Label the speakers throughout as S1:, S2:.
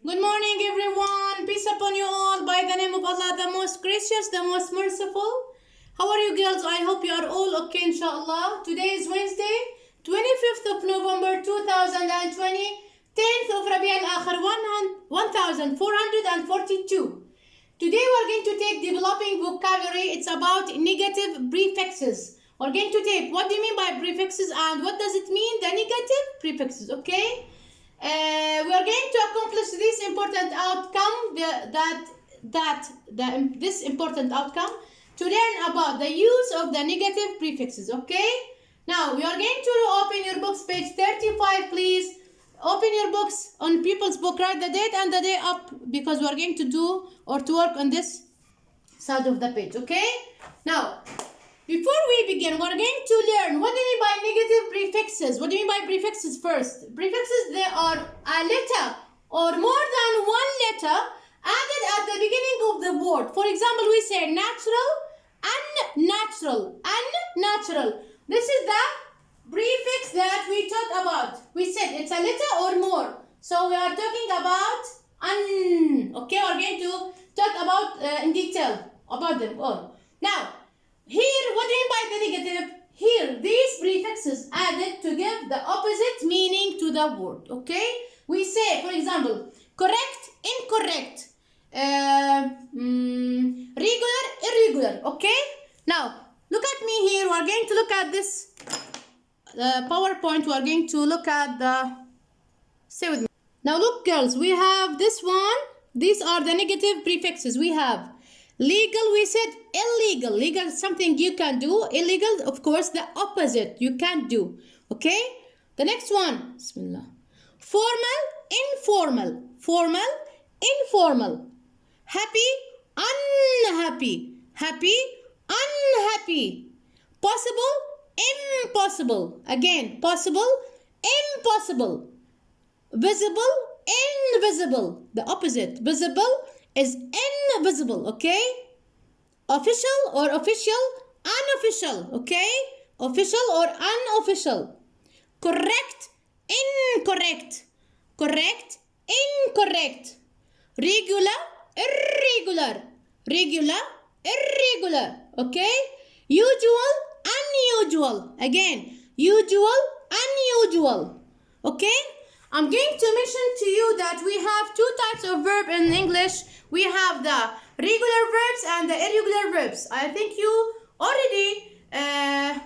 S1: Good morning, everyone. Peace upon you all. By the name of Allah, the most gracious, the most merciful. How are you, girls? I hope you are all okay, inshallah. Today is Wednesday, 25th of November 2020, 10th of Rabi al-Akhir 1442. Today we're going to take developing vocabulary. It's about negative prefixes. We're going to take what do you mean by prefixes and what does it mean, the negative prefixes, okay? We are going to accomplish this important outcome, this important outcome, to learn about the use of the negative prefixes, okay? Now, we are going to open your books, page 35, please. Open your books on People's Book, write the date and the day up, because we are going to do or to work on this side of the page, okay? Now, before we begin, we're going to learn what do you mean by negative prefixes. What do you mean by prefixes first? Prefixes, they are a letter or more than one letter added at the beginning of the word. For example, we say natural, unnatural, unnatural. This is the prefix that we talk about. We said it's a letter or more. So we are talking about okay, we're going to talk about in detail about them all. Now, here, what do you mean by the negative? Here, these prefixes added to give the opposite meaning to the word, okay? We say, for example, correct, incorrect, regular, irregular, okay? Now, look at me here. We're going to look at this PowerPoint. We're going to look at the, stay with me. Now, look, girls, we have this one. These are the negative prefixes. We have legal, we said illegal. Legal is something you can do. Illegal, of course, the opposite. You can't do. Okay? The next one. Bismillah. Formal, informal. Formal, informal. Happy, unhappy. Happy, unhappy. Possible, impossible. Again, possible, impossible. Visible, invisible. The opposite. Visible is invisible, okay? Official or official, unofficial, okay? Official or unofficial. Correct, incorrect. Correct, incorrect. Regular, irregular. Regular, irregular, okay? Usual, unusual. Again, usual, unusual, okay? I'm going to mention to you that we have two types of verb in English. We have the regular verbs and the irregular verbs. I think you already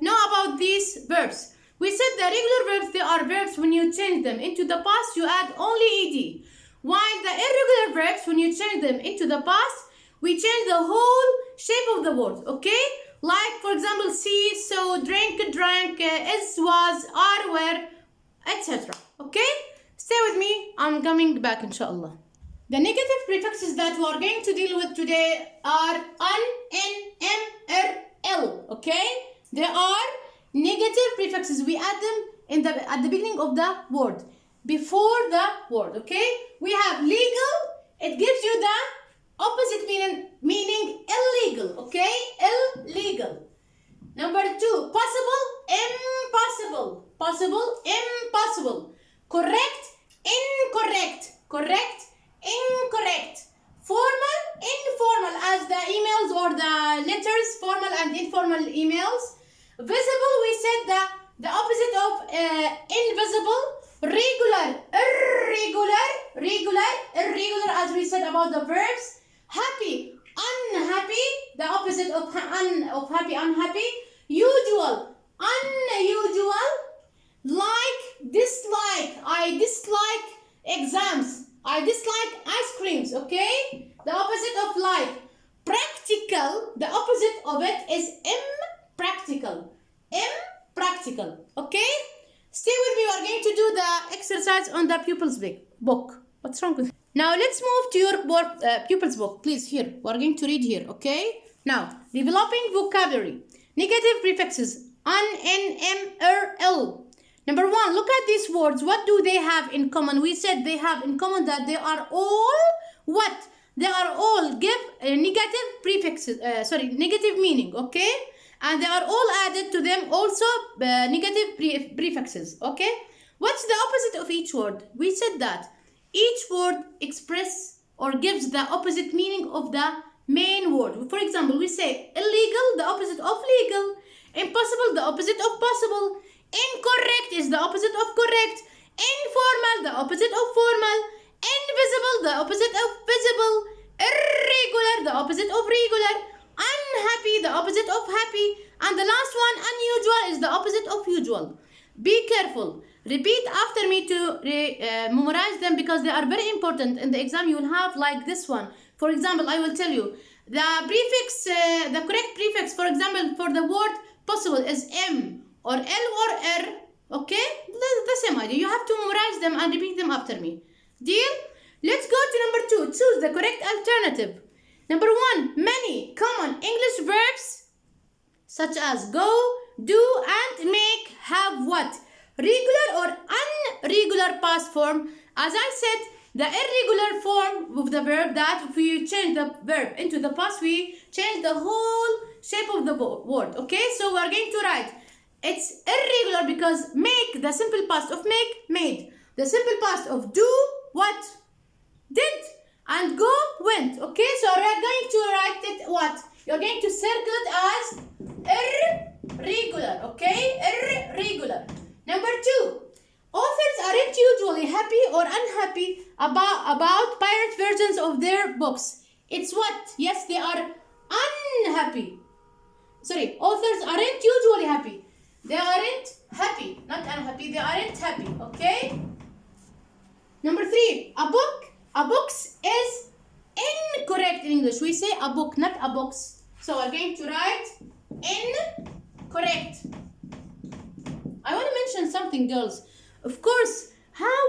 S1: know about these verbs. We said the regular verbs, they are verbs when you change them into the past, you add only ed. While the irregular verbs, when you change them into the past, we change the whole shape of the word, okay? Like, for example, see, so, drink, drank, is, was, are, were, etc. Okay? Stay with me. I'm coming back, inshallah. The negative prefixes that we are going to deal with today are un, n, m, r, l. Okay? They are negative prefixes. We add them at the beginning of the word, before the word. Okay? We have legal. It gives you the opposite meaning illegal. Okay? Illegal. Number 2, possible, impossible. Possible, impossible. Correct, incorrect. Correct, incorrect. Formal, informal, as the emails or the letters, formal and informal emails. Visible, we said the opposite of invisible. Regular, irregular. Regular, irregular, as we said about the verbs. Happy, unhappy, the opposite of happy, unhappy. Usual, unusual. Like, dislike. I dislike exams. I dislike ice creams, okay? The opposite of like. Practical, the opposite of it is impractical. Impractical, okay? Stay with me. We are going to do the exercise on the pupil's book. What's wrong with you? Now, let's move to your pupil's book. Please, here. We are going to read here, okay? Now, developing vocabulary. Negative prefixes. Un, n, m, r, l. Number 1, look at these words. What do they have in common? We said they have in common that they are all what? They are all give negative prefixes, negative meaning, okay? And they are all added to them also negative prefixes, okay? What's the opposite of each word? We said that Each word expresses or gives the opposite meaning of the main word. For example, we say illegal, the opposite of legal. Impossible, the opposite of possible. Incorrect is the opposite of correct. Informal, the opposite of formal. Invisible, the opposite of visible. Irregular, the opposite of regular. Unhappy, the opposite of happy. And the last one, unusual, is the opposite of usual. Be careful. Repeat after me to memorize them because they are very important. In the exam, you will have like this one. For example, I will tell you the prefix, the correct prefix, for example, for the word possible is M or L or R. Okay? The same idea. You have to memorize them and repeat them after me. Deal? Let's go to number 2. Choose the correct alternative. Number 1, many common English verbs such as go, do, and make have what? Regular or irregular past form. As I said, the irregular form of the verb, that if we change the verb into the past, we change the whole shape of the word. Okay, so we are going to write it's irregular because make, the simple past of make, made. The simple past of do, what? Did. And go, went. Okay, so we are going to write it what? You're going to circle it as irregular. Okay, irregular. Number 2, authors aren't usually happy or unhappy about pirate versions of their books. It's what? Yes, they are unhappy. Sorry, authors aren't usually happy. They aren't happy, not unhappy. They aren't happy. Okay. Number 3, a box is incorrect in English. We say a book, not a box. So we're going to write incorrect. I want to mention something, girls. Of course, how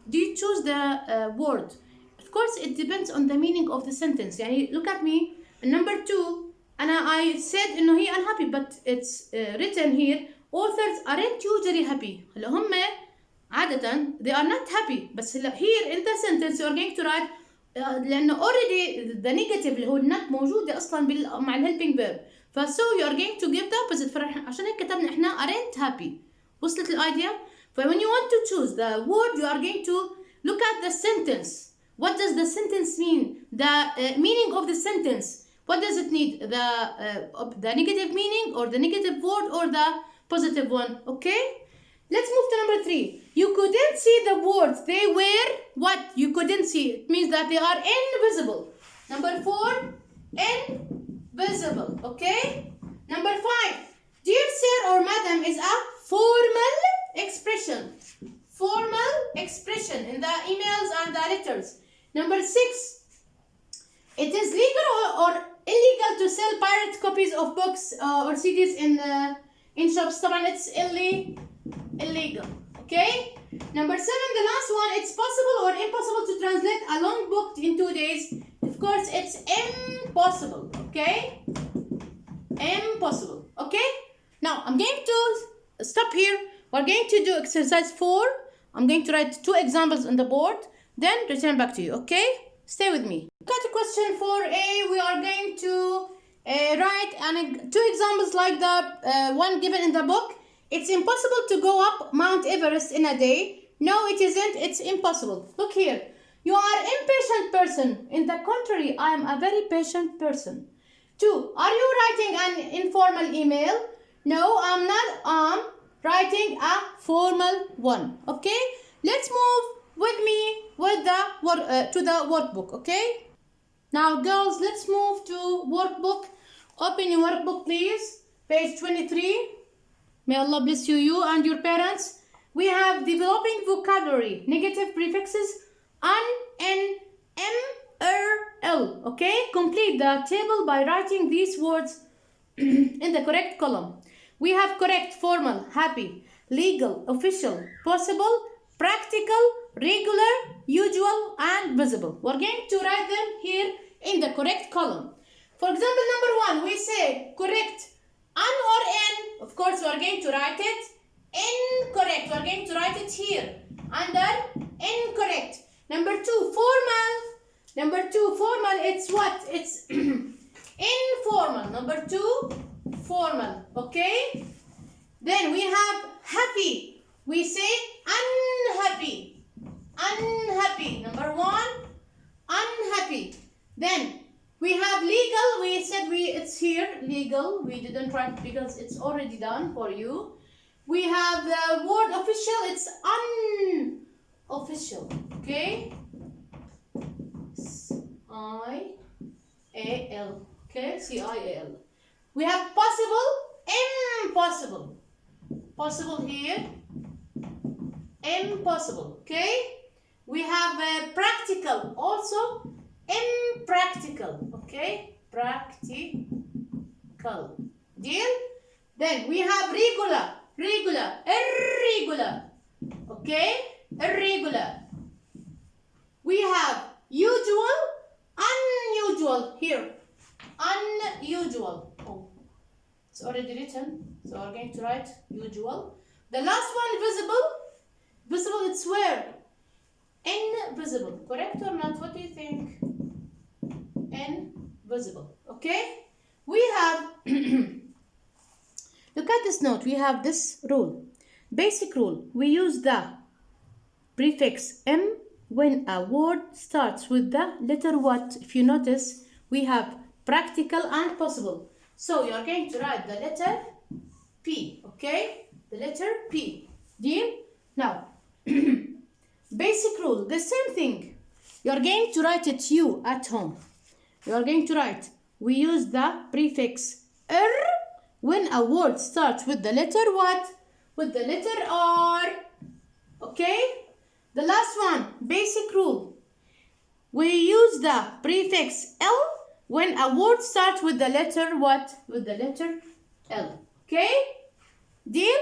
S1: do you choose the word? Of course, it depends on the meaning of the sentence. Yani, look at me. Number 2, and I said, he unhappy, but it's written here. Authors aren't usually happy. هم عادة they are not happy. But here in the sentence you are going to write لأنه already the negative اللي هو not موجودة أصلا مع helping verb. So you are going to give the opposite. عشان هيك كتبنا إحنا aren't happy. وصلت الidea? When you want to choose the word, you are going to look at the sentence. What does the sentence mean? The meaning of the sentence. What does it need? The negative meaning or the negative word or the positive one? Okay? Let's move to number 3. You couldn't see the words. They were what? You couldn't see. It means that they are invisible. Number 4, invisible. Okay? Number 5. Dear sir or madam is a formal expression. Formal expression in the emails and the letters. Number 6. It is legal or illegal to sell pirate copies of books or CDs in shops. طبعا it's illegal. Okay? Number 7, the last one. It's possible or impossible to translate a long book in 2 days. Of course, it's impossible. Okay? Impossible. Okay? Now, I'm going to stop here. We're going to do exercise 4. I'm going to write 2 examples on the board. Then return back to you. Okay? Stay with me. Got a question 4a. We are going to write 2 examples like the one given in the book. It's impossible to go up Mount Everest in a day. No, it isn't. It's impossible. Look here. You are an impatient person. In the contrary, I am a very patient person. 2. Are you writing an informal email? No, I'm not. I'm writing a formal one. Okay? Let's move with me with the to the workbook. Okay? Now, girls, let's move to workbook. Open your workbook, please. Page 23. May Allah bless you and your parents. We have developing vocabulary, negative prefixes, un, n, m, l. Okay? Complete the table by writing these words in the correct column. We have correct, formal, happy, legal, official, possible, practical, regular, usual, and visible. We're going to write them here in the correct column. For example, number 1, we say correct. Un or n, of course, we are going to write it incorrect. We are going to write it here under incorrect. Number 2, formal. Number 2, formal. It's what? It's informal. Number 2, formal. Okay. Then we have happy. We say unhappy. unhappy. Number 1, unhappy. Then we have legal. We said it's here, legal. We didn't write because it's already done for you. We have the word official. It's unofficial. Okay. C-I-A-L. Okay. C-I-A-L. We have possible, impossible. Possible here. Impossible. Okay. We have practical, also impractical. Okay, practical. Deal. Then we have regular, irregular. Okay, irregular. We have usual, unusual. Here, unusual. Oh, it's already written, so we're going to write usual. The last one, visible. Visible, it's where? Invisible. Correct or not? What do you think? Invisible. Okay? We have, look at this note. We have this rule. Basic rule. We use the prefix M when a word starts with the letter what? If you notice, we have practical and possible. So you are going to write the letter P. Okay? The letter P. Deal? Now, basic rule, the same thing. You are going to write it you at home. You are going to write, we use the prefix R when a word starts with the letter what? With the letter R. Okay? The last one, basic rule. We use the prefix L when a word starts with the letter what? With the letter L. Okay? Deal?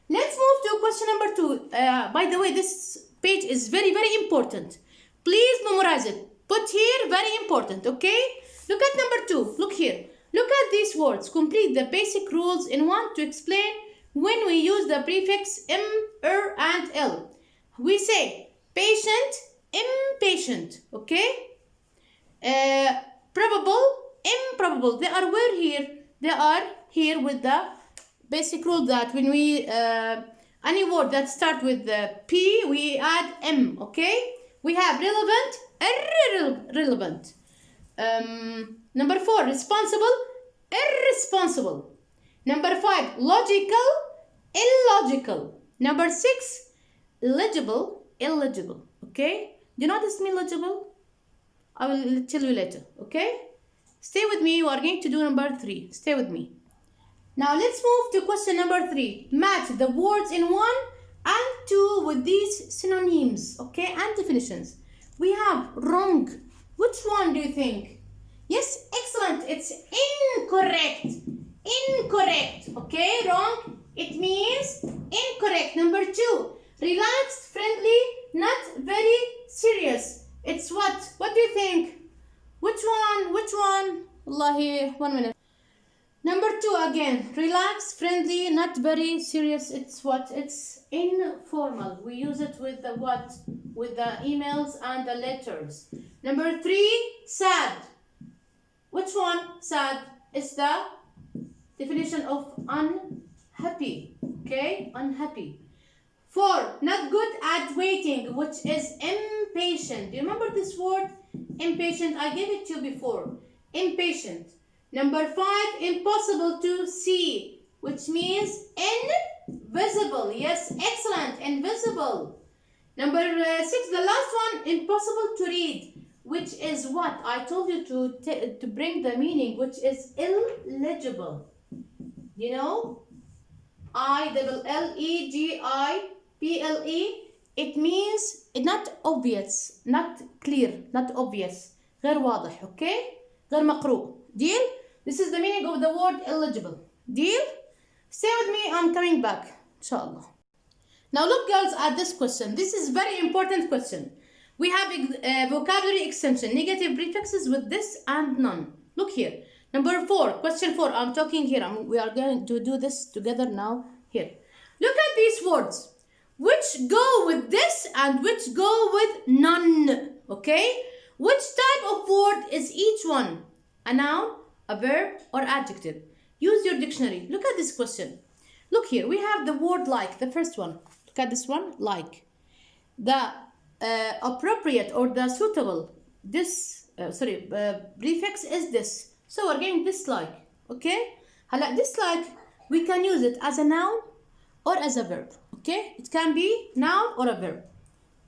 S1: Let's move to question number 2. By the way, this page is very, very important. Please memorize it. Put here, very important, okay? Look at number 2. Look here. Look at these words. Complete the basic rules in one to explain when we use the prefix M, R, and L. We say patient, impatient, okay? Probable, improbable. They are where here? They are here with the basic rule that when we any word that start with the P, we add M, okay? We have relevant, irrelevant. Number 4, responsible, irresponsible. Number 5, logical, illogical. Number 6, legible, illegible. Okay? Do you know this mean legible? I will tell you later. Okay? Stay with me. You are going to do number 3. Stay with me. Now let's move to question number 3. Match the words in 1 and 2 with these synonyms, okay, and definitions. We have wrong. Which one do you think? Yes, excellent. It's incorrect. Incorrect. Okay, wrong. It means incorrect. Number 2. Relaxed, friendly, not very serious. It's what? What do you think? Which one? Which one? Wallahi, 1 minute. Number 2 again, relaxed, friendly, not very serious. It's what? It's informal. We use it with the what? With the emails and the letters. Number 3, sad. Which one? Sad is the definition of unhappy. Okay, unhappy. 4, not good at waiting, which is impatient. Do you remember this word? Impatient. I gave it to you before. Impatient. Number 5, impossible to see, which means invisible. Yes, excellent, invisible. Number 6, the last one, impossible to read, which is what? I told you to bring the meaning, which is illegible. You know? I-L-L-E-G-I-P-L-E. It means not obvious, not clear, not obvious. غير واضح, okay? غير مقروء. Deal? This is the meaning of the word illegible. Deal? Stay with me, I'm coming back. Inshallah. Now look girls at this question. This is very important question. We have vocabulary extension, negative prefixes with this and none. Look here. Number 4, question 4. I'm talking here. We are going to do this together now. Here. Look at these words. Which go with this and which go with none. Okay? Which type of word is each one? A noun, a verb, or adjective? Use your dictionary. Look at this question. Look here. We have the word like, the first one. Look at this one, like. The appropriate or the suitable prefix is this. So we're getting dislike. Okay. هلا dislike we can use it as a noun or as a verb. Okay. It can be noun or a verb.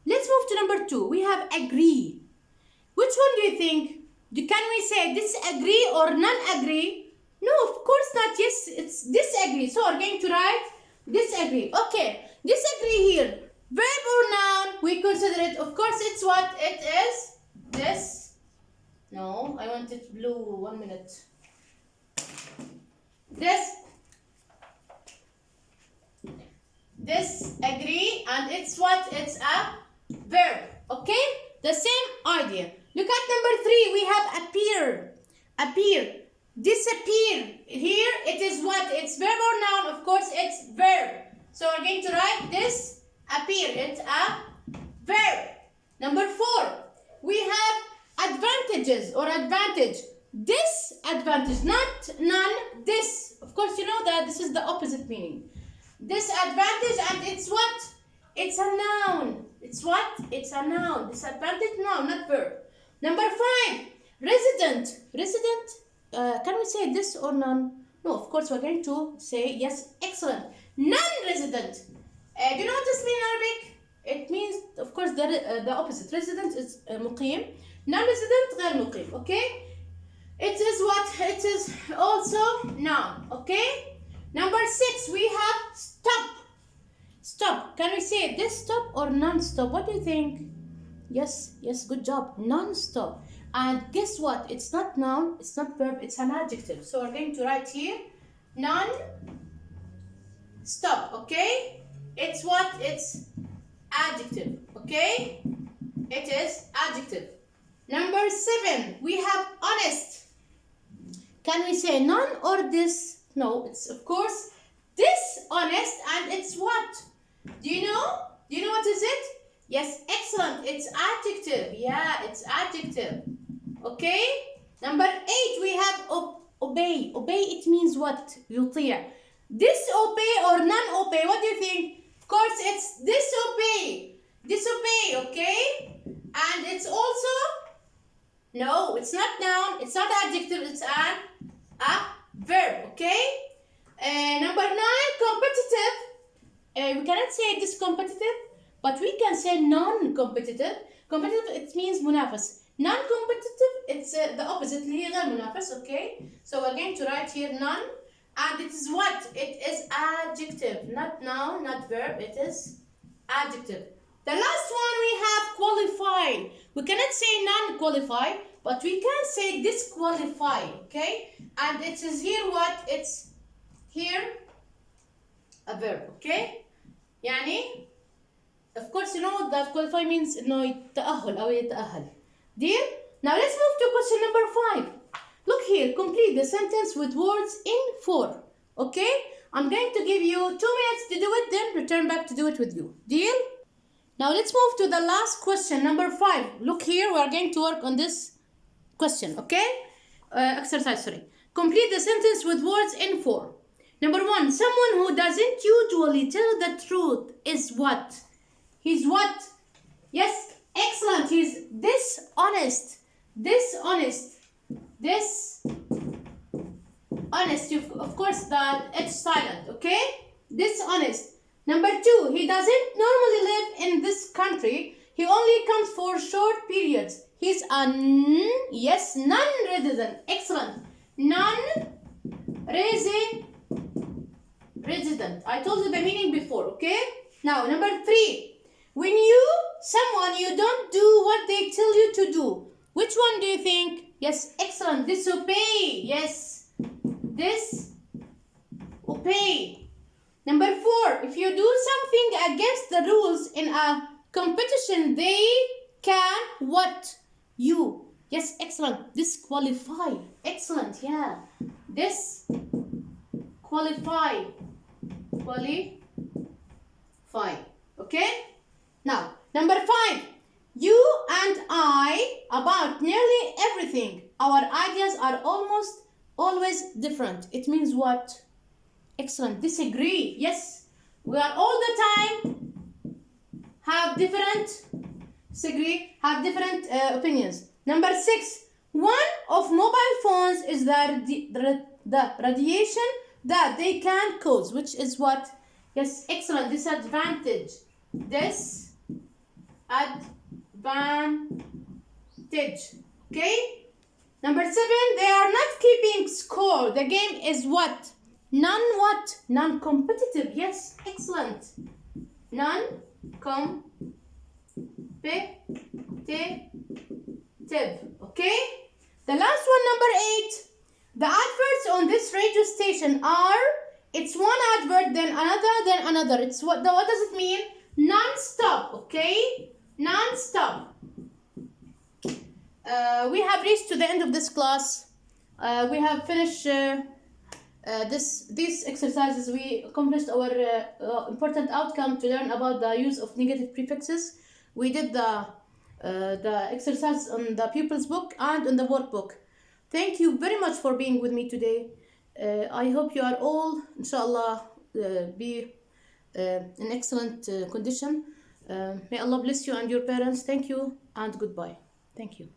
S1: Let's move to number 2. We have agree. Which one do you think? Can we say disagree or non-agree? No, of course not. Yes, it's disagree. So we're going to write disagree. Okay, disagree here. Verb or noun? We consider it. Of course, it's what? It is this. No, I want it blue. 1 minute. Disagree, and it's what? It's a verb. Okay, the same idea. Look at number 3. We have appear. Appear. Disappear. Here it is what? It's verb or noun? Of course, it's verb. So we're going to write this. Appear. It's a verb. Number 4. We have advantages or advantage. Disadvantage, not none. This. Of course, you know that this is the opposite meaning. Disadvantage, and it's what? It's a noun. It's what? It's a noun. Disadvantage, noun, not verb. Number 5, resident. Resident, can we say this or none? No, of course we're going to say yes. Excellent. Non-resident. Do you know what this means in Arabic? It means, of course, the opposite. Resident is مقيم. Non-resident غير مقيم. Okay? It is what? It is also noun. Okay? Number 6, we have stop. Stop. Can we say this stop or non-stop? What do you think? Yes, good job. Non-stop. And guess what? It's not noun, it's not verb, it's an adjective. So we're going to write here non-stop, okay? It's what? It's adjective, okay? It is adjective. Number 7, we have honest. Can we say none or this? No, it's of course dishonest, and it's what? Do you know? Do you know what is it? Yes, excellent. It's adjective. Yeah, it's adjective. Okay? Number 8, we have obey. Obey, it means what? يطيع. Disobey or non-obey, what do you think? Of course, it's disobey. Disobey, okay? And it's also, no, it's not noun, it's not adjective, it's a verb, okay? Number 9, competitive. We cannot say this competitive, but we can say non-competitive. Competitive, it means منافس. Non-competitive, it's the opposite, اللي هي غير منافس, okay? So we're going to write here non, and it is what? It is adjective, not noun, not verb, it is adjective. The last one we have qualified. We cannot say non-qualified, but we can say disqualified, okay? And it is here what? It's here a verb, okay? يعني of course you know that qualify means انه يتأهل أو يتأهل. Deal? Now let's move to question number 5. Look here, complete the sentence with words in 4. Okay? I'm going to give you 2 minutes to do it, then return back to do it with you. Deal? Now let's move to the last question, number 5. Look here, we are going to work on this question, okay? Exercise, sorry. Complete the sentence with words in 4. Number 1, someone who doesn't usually tell the truth is what? He's what? Yes, excellent. He's dishonest. Dishonest. Dishonest. Of course, that it's silent, okay? Dishonest. Number 2, he doesn't normally live in this country. He only comes for short periods. He's a non-resident. Excellent. Non-resident. I told you the meaning before, okay? Now, number 3. When someone you don't do what they tell you to do. Which one do you think? Yes, excellent. Disobey. Yes. Disobey. Number 4. If you do something against the rules in a competition, they can what? You. Yes, excellent. Disqualify. Excellent. Yeah. Disqualify. Qualify. Okay? Now, number 5. You and I about nearly everything. Our ideas are almost always different. It means what? Excellent. Disagree. Yes. We are all the time have different disagree, have different opinions. Number 6, one of mobile phones is the radiation that they can cause, which is what? Yes, excellent. Disadvantage. Okay. Number 7, they are not keeping score. The game is what? Non-competitive. Yes, excellent. Non-competitive. Okay. The last one, number 8. The adverts on this radio station are, it's one advert, then another. It's what does it mean? Non-stop. Okay. Non-stop. We have reached to the end of this class. We have finished these exercises. We accomplished our important outcome to learn about the use of negative prefixes. We did the exercise on the pupil's book and on the workbook. Thank you very much for being with me today. I hope you are all, inshallah, be in excellent condition. May Allah bless you and your parents. Thank you and goodbye. Thank you.